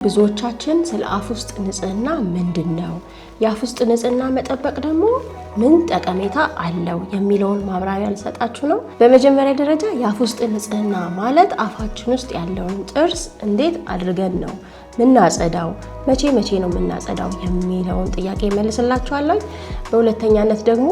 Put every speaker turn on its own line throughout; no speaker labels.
ብዙዎቻችን ስለ አፍ ውስጥ ንጽህና ምንድነው የአፍ ውስጥ ንጽህና መጠበቅ ደግሞ ምን ጠቀሜታ አለው የሚለውን ማብራሪያ ልሰጣችሁ ነው። በመጀመሪያ ደረጃ የአፍ ውስጥ ንጽህና ማለት አፋችን ውስጥ ያለውን ጥርስ እንዴት አድርገን ነው ምናጸዳው፣ መቼ ነው ምናጸዳው የሚለውን ጥያቄ መልስላችኋለሁ። በሁለተኛነት ደግሞ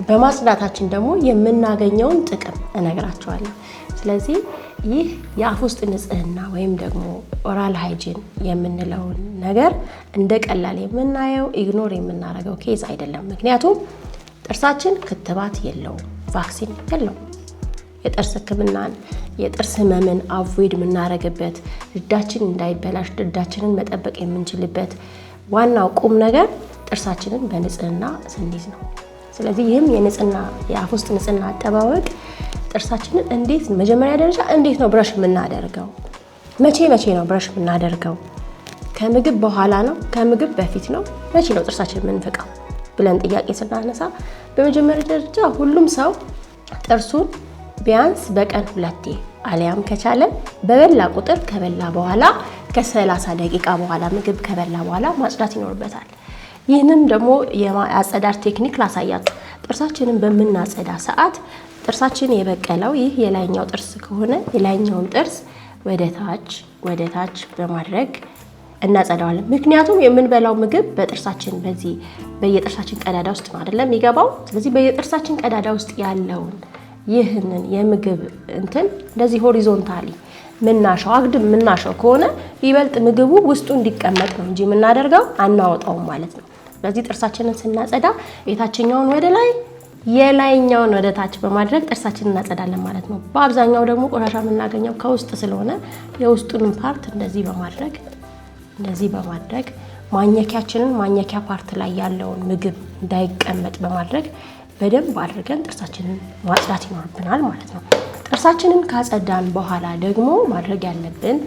በማጽዳታችን ደግሞ የምናገኘውን ጥቅም እነግራችኋለሁ። ስለዚህ ይህ የአፍ ውስጥ ንጽህና ወይም ደግሞ ኦራል ሃይጂን የምንለውን ነገር እንደ ቀላል የምናየው ኢግኖር የምናደርገው ኬዝ አይደለም። ምክንያቱም ጥርሳችን ክትባት የለውም፣ ቫክሲን የለውም። የጥርስ ህክምናን የጥርስ ህመምን አቮይድ የምናደርግበት ድዳችን እንዳይበላሽ ድዳችንን መጠበቅ የምንችልበት ዋናው ቁም ነገር ጥርሳችንን በንጽህና ስንይዝ ነው። ስለዚህ ይህም የአፍ ውስጥ ንጽህና አጠባበቅ ጥርሳችንን እንዴት መጀመሪያ ደረጃ እንዴት ነው ብረሽ የምናደርገው፣ መቼ ነው ብረሽ የምናደርገው፣ ከምግብ በኋላ ነው፣ ከምግብ በፊት ነው፣ መቼ ነው ጥርሳችንን የምንፍቀው ብለን ጥያቄ ስናነሳ በመጀመሪያ ደረጃ ሁሉም ሰው ጥርሱን ቢያንስ በቀን 2 አሊያም ከቻለ በበላ ቁጥር ከበላ በኋላ ከ30 ደቂቃ በኋላ ምግብ ከበላ በኋላ ማጽዳት ይኖርበታል። ይህንን ደግሞ የአጸዳድ ቴክኒክ ላሳያችሁ። ጥርሳችንን በምናጸዳ ሰዓት ጥርሳችን የበቀለው ይህ የላይኛው ጥርስ ከሆነ የላይኛውን ጥርስ ወደ ታች በማድረግ እናጸዳዋለን። ምክንያቱም የምንበላው ምግብ በጥርሳችን በየጥርሳችን ቀዳዳ ውስጥ ነው አይደለም የሚገባው። ስለዚህ በየጥርሳችን ቀዳዳ ውስጥ ያለውን ይህንን የምግብ እንደዚህ ሆሪዞንታሊ አግድም ምናሸው ከሆነ ይበልጥ ምግቡ ውስጡ እንዲቀመጥ ነው እንጂ የምናደርገው አናወጣውም ማለት ነው። ስለዚህ ጥርሳችንን ስናጸዳ የታችኛውን ወደ ላይ የላይኛውን ወደ ታች በማድረግ ጥርሳችንን እናጸዳለን ማለት ነው። በአብዛኛው ደግሞ ቆሻሻ የምናገኘው ከውስጥ ስለሆነ የውስጡንም ፓርት እንደዚህ በማድረግ ማኘኪያ ፓርት ላይ ያለውን ምግብ እንዳይቀመጥ በማድረግ በደንብ አድርገን ጥርሳችንን ማጽዳት ይኖርብናል ማለት ነው። ጥርሳችንን ካጸዳን በኋላ ደግሞ ማድረግ ያለብን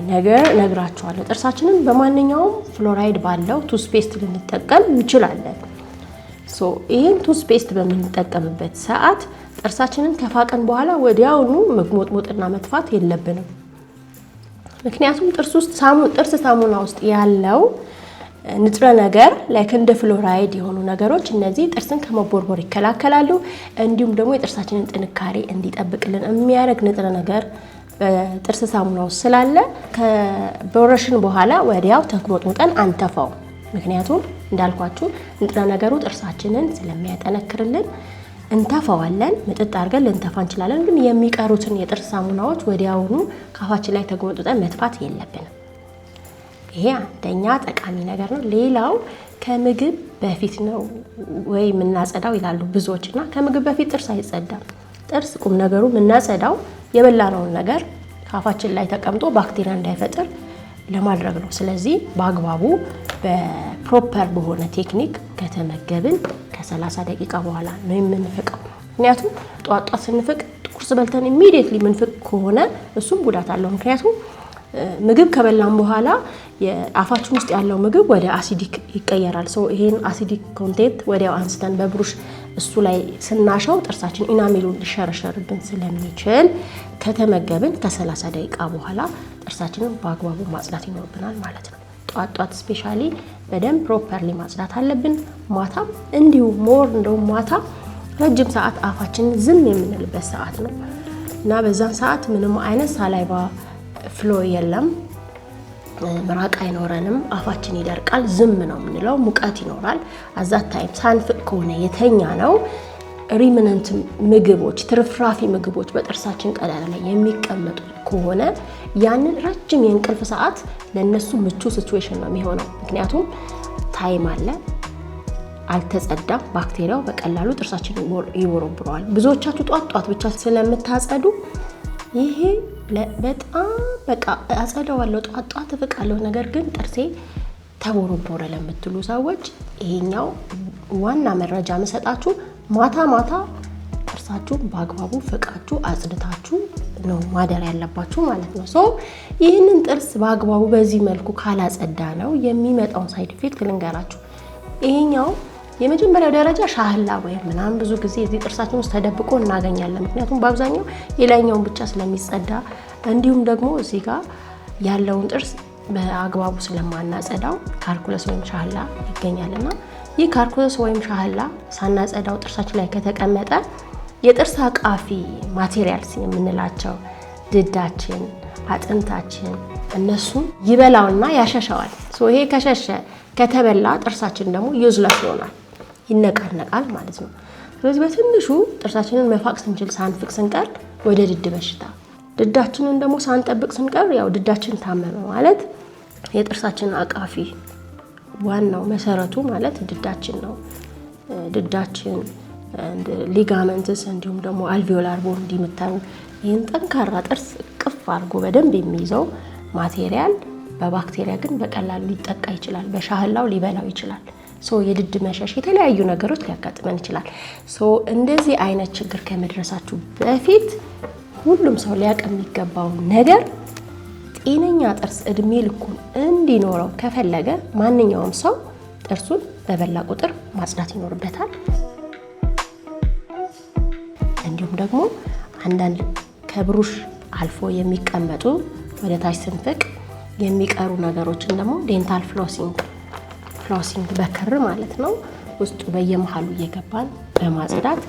ነገር ነግራችኋለሁ። ጥርሳችንን በማንኛውም ፍሎራይድ ባለው ቱስፔስት ልንጠቀም እንችላለን። ይህን ቱስፔስት በምንጠቀምበት ሰዓት ጥርሳችንን ከፋቀን በኋላ ወዲያውኑ መግሞጥሞጥና መጥፋት የለብንም። ምክንያቱም ጥርስ ሳሙና ውስጥ ያለው ንጥረ ነገር እንደ ፍሎራይድ የሆኑ ነገሮች እነዚህ ጥርስን ከመቦርቦር ይከላከላሉ። እንዲሁም ደግሞ የጥርሳችንን ጥንካሬ እንዲጠብቅልን የሚያደርግ ንጥረ ነገር በጥርስ ሳሙና ውስጥ ስላለ ከቦረሽን በኋላ ወዲያው ተግሞጥሙጠን አንተፋው። ምክንያቱም እንዳልኳችሁ ንጥረ ነገሩ ጥርሳችንን ስለሚያጠነክርልን እንተፋዋለን። ምጥጥ አድርገን ልንተፋ እንችላለን፣ ግን የሚቀሩትን የጥርስ ሳሙናዎች ወዲያውኑ ካፋችን ላይ ተግሞጥሙጠን መጥፋት የለብንም። ይሄ አንደኛ ጠቃሚ ነገር ነው። ሌላው ከምግብ በፊት ነው ወይ የምናጸዳው ይላሉ ብዙዎችና ከምግብ በፊት ጥርስ አይጸዳም። ጥርስ ቁም ነገሩ የምናጸዳው የበላነውን ነገር ካፋችን ላይ ተቀምጦ ባክቴሪያ እንዳይፈጥር ለማድረግ ነው። ስለዚህ በአግባቡ በፕሮፐር በሆነ ቴክኒክ ከተመገብን ከ30 ደቂቃ በኋላ ነው የምንፍቀው። ምክንያቱም ጧት ስንፍቅ ቁርስ በልተን ኢሚዲየትሊ ምንፍቅ ከሆነ እሱም ጉዳት አለው። ምክንያቱም ምግብ ከበላን በኋላ የአፋችን ውስጥ ያለው ምግብ ወደ አሲዲክ ይቀየራል። ይሄን አሲዲክ ኮንቴንት ወዲያው አንስተን በብሩሽ እሱ ላይ ስናሸው ጥርሳችን ኢናሜሉን ሊሸረሸርብን ስለሚችል ከተመገብን ከ30 ደቂቃ በኋላ ጥርሳችንን በአግባቡ ማጽዳት ይኖርብናል ማለት ነው። ጧት ስፔሻሊ በደንብ ፕሮፐርሊ ማጽዳት አለብን። ማታም እንዲሁ እንደውም ማታ ረጅም ሰዓት አፋችንን ዝም የምንልበት ሰዓት ነው እና በዛን ሰዓት ምንም አይነት ሳላይቫ ፍሎ የለም፣ ምራቅ አይኖረንም፣ አፋችን ይደርቃል፣ ዝም ነው የምንለው፣ ሙቀት ይኖራል። አዛት ታይም ሳንፍቅ ከሆነ የተኛ ነው ሪሚነንት ምግቦች ትርፍራፊ ምግቦች በጥርሳችን ቀዳዳ ላይ የሚቀመጡ ከሆነ ያንን ረጅም የእንቅልፍ ሰዓት ለነሱ ምቹ ሲቹዌሽን ነው የሚሆነው። ምክንያቱም ታይም አለ፣ አልተጸዳም፣ ባክቴሪያው በቀላሉ ጥርሳችን ይወረብረዋል። ብዙዎቻችሁ ጧት ብቻ ስለምታጸዱ ይሄ በጣም አጸዳዋለሁ ጧት እፍቃለሁ ነገር ግን ጥርሴ ተቦረቦረ ለምትሉ ሰዎች ይሄኛው ዋና መረጃ መሰጣችሁ ማታ ጥርሳችሁ በአግባቡ ፍቃችሁ አጽድታችሁ ነው ማደር ያለባችሁ ማለት ነው። ይህንን ጥርስ በአግባቡ በዚህ መልኩ ካላጸዳ ነው የሚመጣውን ሳይድ ኢፌክት ልንገራችሁ። ይሄኛው የመጀመሪያው ደረጃ ሻህላ ወይ ምናምን ብዙ ጊዜ እዚህ ጥርሳችን ውስጥ ተደብቆ እናገኛለን። ምክንያቱም በአብዛኛው የላይኛውን ብቻ ስለሚጸዳ እንዲሁም ደግሞ እዚህ ጋር ያለውን ጥርስ በአግባቡ ስለማናጸዳው ካልኩለስ ወይም ሻህላ ይገኛልና ይህ ካልኩለስ ወይም ሻህላ ሳናጸዳው ጥርሳችን ላይ ከተቀመጠ የጥርስ አቃፊ ማቴሪያልስ የምንላቸው ድዳችን፣ አጥንታችን እነሱን ይበላውና ያሸሸዋል። ይሄ ከሸሸ ከተበላ ጥርሳችን ደግሞ ዩዝለስ ይሆናል፣ ይነቃነቃል ማለት ነው። ስለዚህ በትንሹ ጥርሳችንን መፋቅ ስንችል ሳንፍቅ ስንቀር ወደ ድድ በሽታ፣ ድዳችንን ደግሞ ሳንጠብቅ ስንቀር ያው ድዳችን ታመመ ማለት የጥርሳችን አቃፊ ዋናው መሰረቱ ማለት ድዳችን ነው። ድዳችን ሊጋመንትስ እንዲሁም ደግሞ አልቪዮላር ቦንድ እንዲምታዩ ይህን ጠንካራ ጥርስ ቅፍ አድርጎ በደንብ የሚይዘው ማቴሪያል በባክቴሪያ ግን በቀላሉ ሊጠቃ ይችላል፣ በሻህላው ሊበላው ይችላል። የድድ መሸሽ የተለያዩ ነገሮች ሊያጋጥመን ይችላል። እንደዚህ አይነት ችግር ከመድረሳችሁ በፊት ሁሉም ሰው ሊያውቅ የሚገባው ነገር ጤነኛ ጥርስ እድሜ ልኩን እንዲኖረው ከፈለገ ማንኛውም ሰው ጥርሱን በበላ ቁጥር ማጽዳት ይኖርበታል። እንዲሁም ደግሞ አንዳንድ ከብሩሽ አልፎ የሚቀመጡ ወደ ታች ስንፍቅ የሚቀሩ ነገሮችን ደግሞ ዴንታል ፍሎሲንግ በክር ማለት ነው ውስጡ በየመሃሉ እየገባን በማጽዳት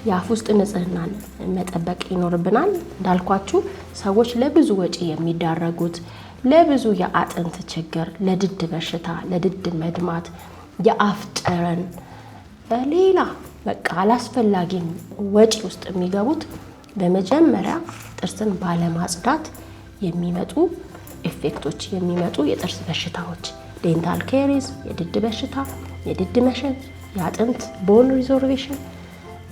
የአፍ ውስጥ ንጽህናን መጠበቅ ይኖርብናል። እንዳልኳችሁ ሰዎች ለብዙ ወጪ የሚዳረጉት ለብዙ የአጥንት ችግር፣ ለድድ በሽታ፣ ለድድ መድማት፣ የአፍ ጠረን፣ ሌላ በቃ አላስፈላጊ ወጪ ውስጥ የሚገቡት በመጀመሪያ ጥርስን ባለማጽዳት የሚመጡ ኢፌክቶች፣ የሚመጡ የጥርስ በሽታዎች ዴንታል ካሪስ፣ የድድ በሽታ፣ የድድ መሸት፣ የአጥንት ቦን ሪዞርቬሽን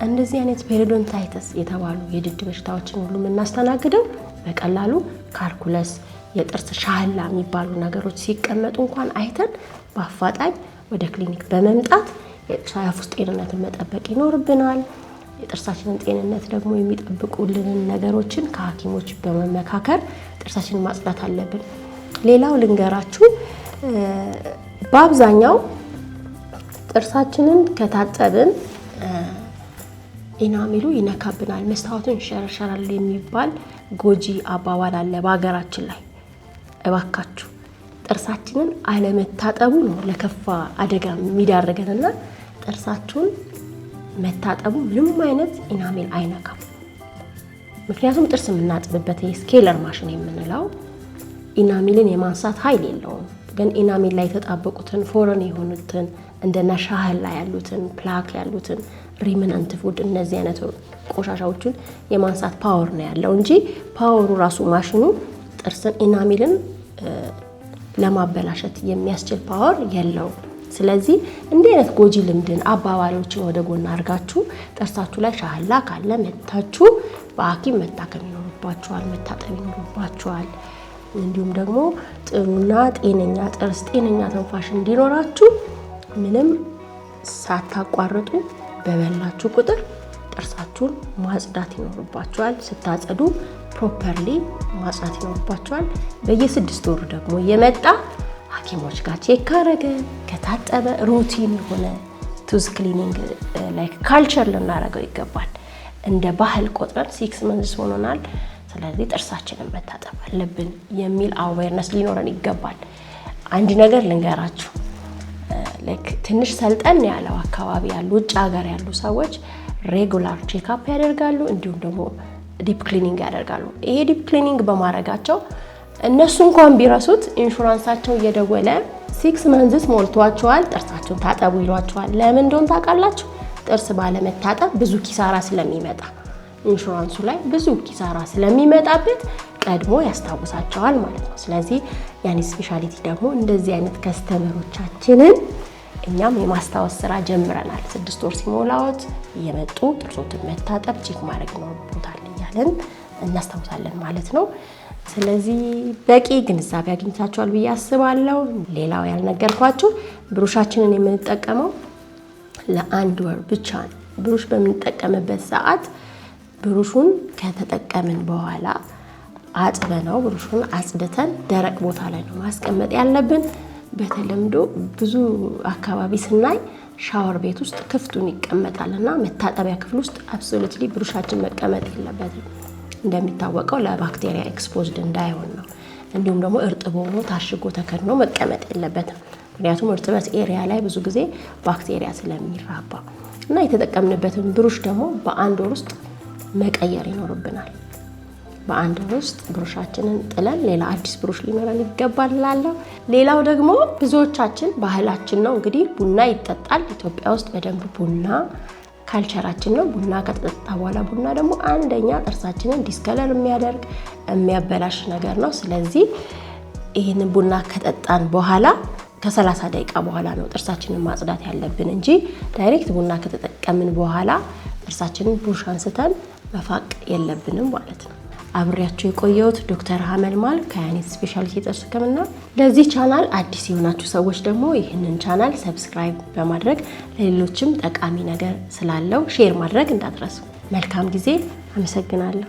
እንደዚህ አይነት ፔሪዶንታይተስ የተባሉ የድድ በሽታዎችን ሁሉ የምናስተናግደው በቀላሉ ካልኩለስ፣ የጥርስ ሻህላ የሚባሉ ነገሮች ሲቀመጡ እንኳን አይተን በአፋጣኝ ወደ ክሊኒክ በመምጣት የአፍ ውስጥ ጤንነትን መጠበቅ ይኖርብናል። የጥርሳችንን ጤንነት ደግሞ የሚጠብቁልንን ነገሮችን ከሐኪሞች በመመካከር ጥርሳችንን ማጽዳት አለብን። ሌላው ልንገራችሁ፣ በአብዛኛው ጥርሳችንን ከታጠብን ኢናሜሉ ይነካብናል፣ መስታወቱን ይሸረሸራል የሚባል ጎጂ አባባል አለ በሀገራችን ላይ። እባካችሁ ጥርሳችንን አለመታጠቡ ነው ለከፋ አደጋ የሚዳርገንና ጥርሳችሁን መታጠቡ ምንም አይነት ኢናሜል አይነካም። ምክንያቱም ጥርስ የምናጥብበት ስኬለር ማሽን የምንለው ኢናሜልን የማንሳት ኃይል የለውም። ግን ኢናሜል ላይ የተጣበቁትን ፎረን የሆኑትን እንደነ ሻህላ ያሉትን ፕላክ ያሉትን ሪመናንት ፉድ እነዚህ አይነት ቆሻሻዎችን የማንሳት ፓወር ነው ያለው እንጂ ፓወሩ ራሱ ማሽኑ ጥርስን ኢናሜልን ለማበላሸት የሚያስችል ፓወር የለውም። ስለዚህ እንዲህ አይነት ጎጂ ልምድን አባባሎችን ወደ ጎን አድርጋችሁ ጥርሳችሁ ላይ ሻህላ ካለ መታችሁ በሐኪም መታከም ይኖርባችኋል፣ መታጠብ ይኖርባችኋል። እንዲሁም ደግሞ ጥሩና ጤነኛ ጥርስ፣ ጤነኛ ትንፋሽ እንዲኖራችሁ ምንም ሳታቋርጡ በበላችሁ ቁጥር ጥርሳችሁን ማጽዳት ይኖርባችኋል። ስታጸዱ ፕሮፐርሊ ማጽዳት ይኖርባችኋል። በየ6 ወሩ ደግሞ የመጣ ሐኪሞች ጋር ቼክ ካረገ ከታጠበ ሩቲን ሆነ ቱዝ ክሊኒንግ ላይክ ካልቸር ልናደርገው ይገባል። እንደ ባህል ቆጥረን 6 መንዝስ ሆኖናል፣ ስለዚህ ጥርሳችንን መታጠብ አለብን የሚል አዌርነስ ሊኖረን ይገባል። አንድ ነገር ልንገራችሁ፣ ትንሽ ሰልጠን ያለው አካባቢ ያሉ ውጭ ሀገር ያሉ ሰዎች ሬጉላር ቼክአፕ ያደርጋሉ፣ እንዲሁም ደግሞ ዲፕ ክሊኒንግ ያደርጋሉ። ይሄ ዲፕ ክሊኒንግ በማድረጋቸው እነሱ እንኳን ቢረሱት ኢንሹራንሳቸው እየደወለ 6 መንዝስ ሞልቷቸዋል ጥርሳቸውን ታጠቡ ይሏቸዋል። ለምን እንደሆነ ታውቃላችሁ? ጥርስ ባለመታጠብ ብዙ ኪሳራ ስለሚመጣ ኢንሹራንሱ ላይ ብዙ ኪሳራ ስለሚመጣበት ቀድሞ ያስታውሳቸዋል ማለት ነው። ስለዚህ ያኔ ስፔሻሊቲ ደግሞ እንደዚህ አይነት ከስተመሮቻችንን እኛም የማስታወስ ስራ ጀምረናል። 6 ወር ሲሞላዎት እየመጡ ጥርሶትን መታጠብ ቼክ ማድረግ ይኖርቦታል እያለን እናስታውሳለን ማለት ነው። ስለዚህ በቂ ግንዛቤ አግኝታችኋል ብዬ አስባለሁ። ሌላው ያልነገርኳችሁ ብሩሻችንን የምንጠቀመው ለ1 ወር ብቻ ነው። ብሩሽ በምንጠቀምበት ሰዓት ብሩሹን ከተጠቀምን በኋላ አጥበነው ብሩሹን አጽድተን ደረቅ ቦታ ላይ ነው ማስቀመጥ ያለብን። በተለምዶ ብዙ አካባቢ ስናይ ሻወር ቤት ውስጥ ክፍቱን ይቀመጣልና መታጠቢያ ክፍል ውስጥ አብሶሉትሊ ብሩሻችን መቀመጥ የለበትም። እንደሚታወቀው ለባክቴሪያ ኤክስፖዝድ እንዳይሆን ነው። እንዲሁም ደግሞ እርጥብ ሆኖ ታሽጎ ተከድኖ መቀመጥ የለበትም። ምክንያቱም እርጥበት ኤሪያ ላይ ብዙ ጊዜ ባክቴሪያ ስለሚራባ እና የተጠቀምንበትን ብሩሽ ደግሞ በአንድ ወር ውስጥ መቀየር ይኖርብናል። በአንድ ወር ውስጥ ብሩሻችንን ጥለን ሌላ አዲስ ብሩሽ ሊኖረን ይገባል እላለሁ። ሌላው ደግሞ ብዙዎቻችን ባህላችን ነው እንግዲህ ቡና ይጠጣል ኢትዮጵያ ውስጥ በደንብ ቡና ካልቸራችን ነው። ቡና ከተጠጣ በኋላ ቡና ደግሞ አንደኛ ጥርሳችንን ዲስከለር የሚያደርግ የሚያበላሽ ነገር ነው። ስለዚህ ይህንን ቡና ከጠጣን በኋላ ከ30 ደቂቃ በኋላ ነው ጥርሳችንን ማጽዳት ያለብን እንጂ ዳይሬክት ቡና ከተጠቀምን በኋላ ጥርሳችንን ብሩሽ አንስተን መፋቅ የለብንም ማለት ነው። አብሬያችሁ የቆየሁት ዶክተር ሀመልማል ከያኔት ስፔሻሊቲ ጥርስ ህክምና። ለዚህ ቻናል አዲስ የሆናችሁ ሰዎች ደግሞ ይህንን ቻናል ሰብስክራይብ በማድረግ ለሌሎችም ጠቃሚ ነገር ስላለው ሼር ማድረግ እንዳትረሱ። መልካም ጊዜ። አመሰግናለሁ።